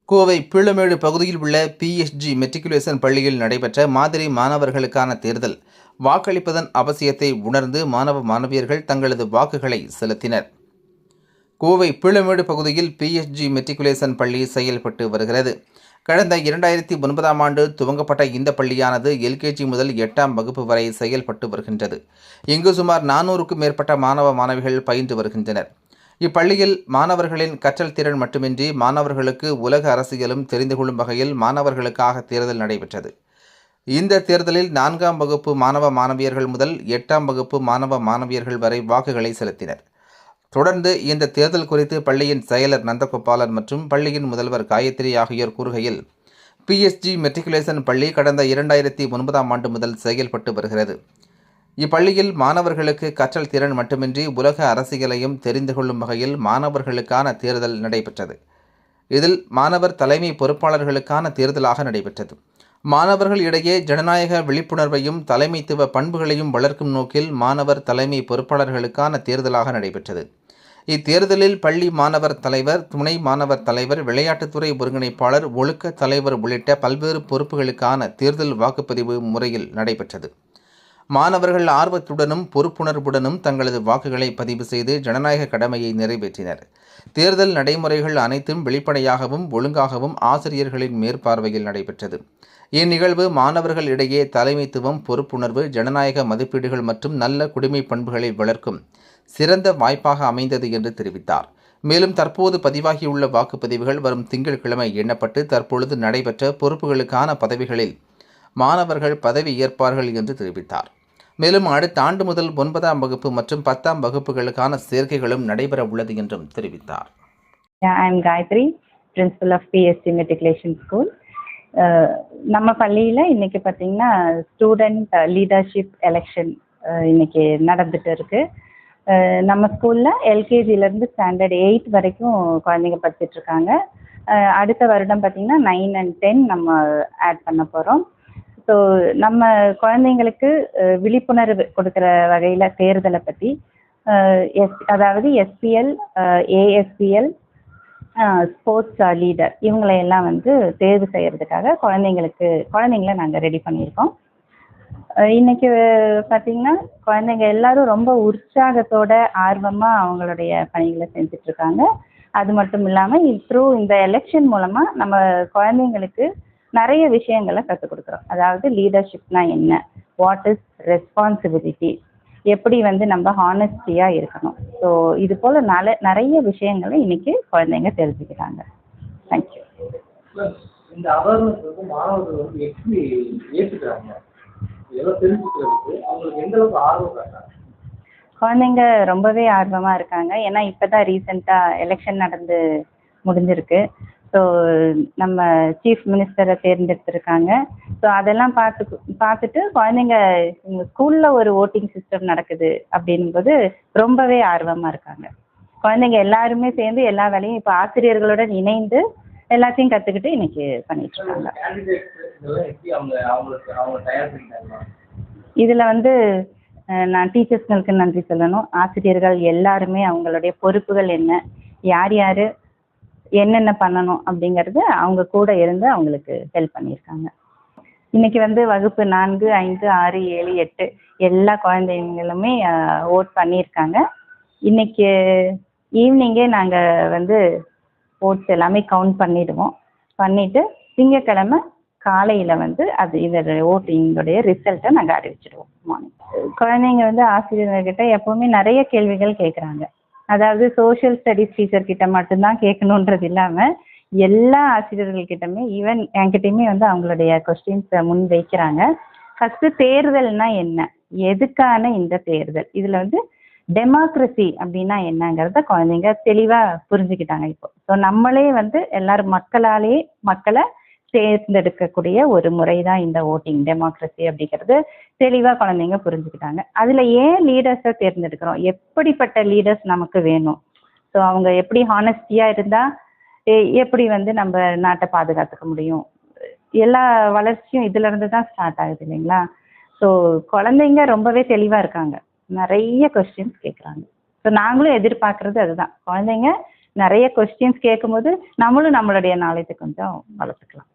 கோவை பீளமேடு பகுதியில் உள்ள PSG matriculation பள்ளியில் நடைபெற்ற மாதிரி மாணவர்களுக்கான தேர்தல் வாக்களிப்பதன் அவசியத்தை உணர்ந்து மாணவ மாணவியர்கள் தங்களது வாக்குகளை செலுத்தினர். கோவை பீளமேடு பகுதியில் பிஎஸ்ஜி மெட்ரிகுலேஷன் பள்ளி செயல்பட்டு வருகிறது. கடந்த 2009ஆம் ஆண்டு துவங்கப்பட்ட இந்த பள்ளியானது எல்கேஜி முதல் 8ஆம் வகுப்பு வரை செயல்பட்டு வருகின்றது. இங்கு சுமார் 400க்கும் மேற்பட்ட மாணவ மாணவிகள் பயின்று வருகின்றனர். இப்பள்ளியில் மாணவர்களின் கற்றல் திறன் மட்டுமின்றி மாணவர்களுக்கு உலக அரசியலும் தெரிந்து கொள்ளும் வகையில் மாணவர்களுக்காக தேர்தல் நடைபெற்றது. இந்த தேர்தலில் 4ஆம் வகுப்பு மாணவ மாணவியர்கள் முதல் 8ஆம் வகுப்பு மாணவ மாணவியர்கள் வரை வாக்குகளை செலுத்தினர். தொடர்ந்து இந்த தேர்தல் குறித்து பள்ளியின் செயலர் நந்தகோபாலன் மற்றும் பள்ளியின் முதல்வர் காயத்ரி ஆகியோர் கூறுகையில், பிஎஸ்ஜி மெட்ரிகுலேஷன் பள்ளி கடந்த 2009ஆம் ஆண்டு முதல் செயல்பட்டு வருகிறது. இப்பள்ளியில் மாணவர்களுக்கு கற்றல் திறன் மட்டுமின்றி உலக அரசியலையும் தெரிந்து கொள்ளும் வகையில் மாணவர்களுக்கான தேர்தல் நடைபெற்றது. இதில் மாணவர் தலைமை பொறுப்பாளர்களுக்கான தேர்தலாக நடைபெற்றது. மாணவர்கள் இடையே ஜனநாயக விழிப்புணர்வையும் தலைமைத்துவ பண்புகளையும் வளர்க்கும் நோக்கில் மாணவர் தலைமை பொறுப்பாளர்களுக்கான தேர்தலாக நடைபெற்றது. இத்தேர்தலில் பள்ளி மாணவர் தலைவர், துணை மாணவர் தலைவர், விளையாட்டுத்துறை ஒருங்கிணைப்பாளர், ஒழுக்க தலைவர் உள்ளிட்ட பல்வேறு பொறுப்புகளுக்கான தேர்தல் வாக்குப்பதிவு முறையில் நடைபெற்றது. மாணவர்கள் ஆர்வத்துடனும் பொறுப்புணர்வுடனும் தங்களது வாக்குகளை பதிவு செய்து ஜனநாயக கடமையை நிறைவேற்றினர். தேர்தல் நடைமுறைகள் அனைத்தும் வெளிப்படையாகவும் ஒழுங்காகவும் ஆசிரியர்களின் மேற்பார்வையில் நடைபெற்றது. இந்நிகழ்வு மாணவர்கள் இடையே தலைமைத்துவம், பொறுப்புணர்வு, ஜனநாயக மதிப்பீடுகள் மற்றும் நல்ல குடிமை பண்புகளை வளர்க்கும் சிறந்த வாய்ப்பாக அமைந்தது என்று தெரிவித்தார். மேலும் தற்போது பதிவாகியுள்ள வாக்குப்பதிவுகள் வரும் திங்கட்கிழமை எண்ணப்பட்டு தற்பொழுது நடைபெற்ற பொறுப்புகளுக்கான பதவிகளில் மாணவர்கள் பதவி ஏற்பார்கள் என்று தெரிவித்தார். மேலும் அடுத்த ஆண்டு முதல் 9ஆம் வகுப்பு மற்றும் 10ஆம் வகுப்புகளுக்கான சேர்க்கைகளும் நடைபெற உள்ளது என்றும் தெரிவித்தார். I am Gayatri, principal of PSC Matriculation School. நம்ம பள்ளியில் இன்னைக்கு பார்த்தீங்கன்னா ஸ்டூடெண்ட் லீடர்ஷிப் எலெக்ஷன் இன்னைக்கு நடந்துட்டு இருக்கு. நம்ம ஸ்கூலில் எல்கேஜிலேருந்து ஸ்டாண்டர்ட் 8 வரைக்கும் குழந்தைங்க படிச்சுட்டு இருக்காங்க. அடுத்த வருடம் பார்த்தீங்கன்னா 9 and 10 நம்ம ஆட் பண்ண போகிறோம். ஸோ நம்ம குழந்தைங்களுக்கு விழிப்புணர்வு கொடுக்குற வகையில் தேர்தலை பற்றி அதாவது எஸ்பிஎல், ஏஎஸ்பிஎல், ஸ்போர்ட்ஸ் லீடர் இவங்களையெல்லாம் வந்து தேர்வு செய்கிறதுக்காக குழந்தைங்கள நாங்கள் ரெடி பண்ணியிருக்கோம். இன்றைக்கி பார்த்திங்கன்னா குழந்தைங்க எல்லாரும் ரொம்ப உற்சாகத்தோட ஆர்வமாக அவங்களுடைய பணிகளை செஞ்சிட்ருக்காங்க. அது மட்டும் இல்லாமல் இந்த எலெக்ஷன் மூலமாக நம்ம குழந்தைங்களுக்கு நிறைய விஷயங்களை கற்றுக் கொடுக்குறோம். அதாவது லீடர்ஷிப்னா என்ன, வாட் இஸ் ரெஸ்பான்சிபிலிட்டி, எப்படி வந்து நம்ம ஹானஸ்டியாக இருக்கணும். ஸோ இது போல் நிறைய விஷயங்களை இன்னைக்கு குழந்தைங்க தெரிஞ்சுக்கிறாங்க. தேங்க்யூ. இந்த அவேர்னஸ் வந்து மாணவர்கள் வந்து எப்படி ஏற்றுக்கிறாங்க, இதெல்லாம் தெரிஞ்சுக்கிறதுக்கு அவங்களுக்கு எந்த அளவுக்கு ஆர்வம் காட்டுறாங்க? குழந்தைங்க ரொம்பவே ஆர்வமாக இருக்காங்க. ஏன்னா இப்போ தான் ரீசெண்டாக எலெக்ஷன் நடந்து முடிஞ்சிருக்கு. ஸோ நம்ம சீஃப் மினிஸ்டரை தேர்ந்தெடுத்திருக்காங்க. ஸோ அதெல்லாம் பார்த்துட்டு குழந்தைங்க ஸ்கூலில் ஒரு ஓட்டிங் சிஸ்டம் நடக்குது அப்படின்போது ரொம்பவே ஆர்வமாக இருக்காங்க. குழந்தைங்க எல்லாருமே சேர்ந்து எல்லா வேலையும் இப்போ ஆசிரியர்களுடன் இணைந்து எல்லாத்தையும் கற்றுக்கிட்டு இன்னைக்கு பண்ணிட்டு இருக்காங்க. இதில் வந்து நான் டீச்சர்ஸ்களுக்கு நன்றி சொல்லணும். ஆசிரியர்கள் எல்லாருமே அவங்களுடைய பொறுப்புகள் என்ன, யார் யார் என்னென்ன பண்ணணும் அப்படிங்கிறது அவங்க கூட இருந்து அவங்களுக்கு ஹெல்ப் பண்ணியிருக்காங்க. இன்னைக்கு வந்து வகுப்பு 4, 5, 6, 7, 8 எல்லா குழந்தைங்களுமே ஓட் பண்ணியிருக்காங்க. இன்னைக்கு ஈவினிங்கே நாங்கள் வந்து ஓட்ஸ் எல்லாமே கவுண்ட் பண்ணிட்டு திங்கட்கிழமை காலையில் வந்து இதோட ஓட்டிங்கோடைய ரிசல்ட்டை நாங்கள் அறிவிச்சிடுவோம். மார்னிங் குழந்தைங்க வந்து ஆசிரியர்கிட்ட எப்போவுமே நிறைய கேள்விகள் கேட்குறாங்க. அதாவது சோஷியல் ஸ்டடீஸ் டீச்சர்கிட்ட மட்டும்தான் கேட்கணுன்றது இல்லாமல் எல்லா ஆசிரியர்கள்கிட்டமே ஈவன் என்கிட்டையுமே வந்து அவங்களுடைய கொஸ்டின்ஸை முன் வைக்கிறாங்க. ஃபஸ்ட்டு தேர்தல்னா என்ன, எதுக்கான இந்த தேர்தல், இதில் வந்து டெமோக்ரஸி அப்படின்னா என்னங்கிறத குழந்தைங்க தெளிவாக புரிஞ்சுக்கிட்டாங்க. இப்போ ஸோ நம்மளே வந்து எல்லாரும் மக்களை தேர்ந்தெடுக்கக்கூடிய ஒரு முறை தான் இந்த ஓட்டிங் டெமோக்ரஸி அப்படிங்கிறது தெளிவாக குழந்தைங்க புரிஞ்சுக்கிட்டாங்க. அதில் ஏன் லீடர்ஸை தேர்ந்தெடுக்கிறோம், எப்படிப்பட்ட லீடர்ஸ் நமக்கு வேணும், ஸோ அவங்க எப்படி ஹானஸ்டியாக இருந்தால் எப்படி வந்து நம்ம நாட்டை பாதுகாத்துக்க முடியும், எல்லா வளர்ச்சியும் இதிலிருந்து தான் ஸ்டார்ட் ஆகுது இல்லைங்களா. ஸோ குழந்தைங்க ரொம்பவே தெளிவாக இருக்காங்க, நிறைய கொஸ்டின்ஸ் கேட்குறாங்க. ஸோ நாங்களும் எதிர்பார்க்குறது அதுதான், குழந்தைங்க நிறைய கொஸ்டின்ஸ் கேட்கும்போது நம்மளும் நம்மளுடைய நாலேஜை கொஞ்சம் வளர்த்துக்கலாம்.